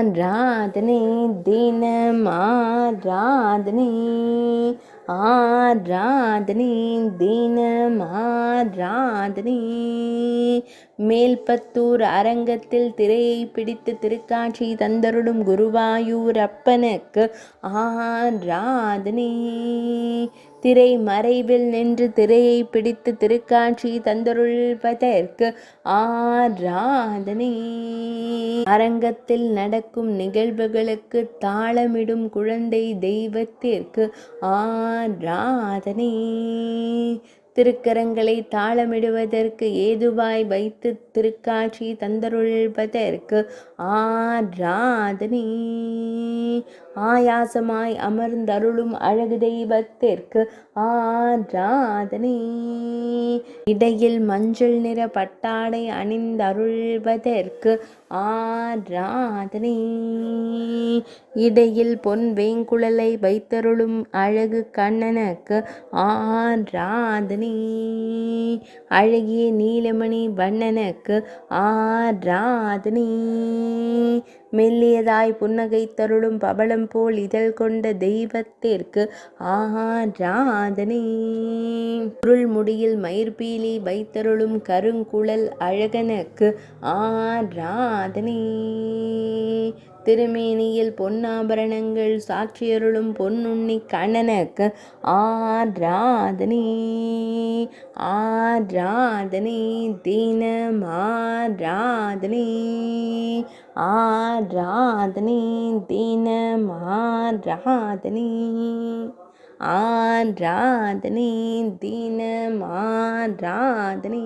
ஆராதனை தினம் ஆராதனை ஆராதனை தினம் ஆராதனை. மேல்பத்தூர் அரங்கத்தில் திரையை பிடித்து திருக்காட்சி தந்தருளும் குருவாயூர் அப்பனுக்கு ஆராதனை. திரை மறைவில் நின்று திரையை பிடித்து திருக்காட்சி தந்தருள்வதற்கு ஆராதனை. அரங்கத்தில் நடக்கும் நிகழ்வுகளுக்கு தாளமிடும் குழந்தை தெய்வத்திற்கு ஆராதனை. திருக்கரங்களை தாளமிடுவதற்கு ஏதுவாய் வைத்து திருக்காட்சி தந்தருள்வதற்கு ஆராதனை. ஆயாசமாய் அமர்ந்தருளும் அழகு தெய்வத்திற்கு ஆராதனை. இடையில் மஞ்சள் நிற பட்டாடை அணிந்தருள்வதற்கு ஆராதனை. இடையில் பொன் வேங்குழலை வைத்தருளும் அழகு கண்ணனுக்கு ஆராதனை. அழகிய நீலமணி வண்ணனுக்கு ஆராதனை. மெல்லியதாய் புன்னகை தருளும் பவளம் போல் இதழ் கொண்ட தெய்வத்திற்கு ஆராதனை. சுருள் முடியில் மயிர்பீலி வைத்தருளும் கருங்குழல் அழகனுக்கு ஆராதனை. திருமேனியில் பொன்னாபரணங்கள் சாட்சியருளும் பொன்னுண்ணி கண்ணனுக்கு ஆராதனை. ஆராதனை தினம் ஆராதனை ஆராதனை தினம் ஆராதனை ஆராதனை தினம் ஆராதனை.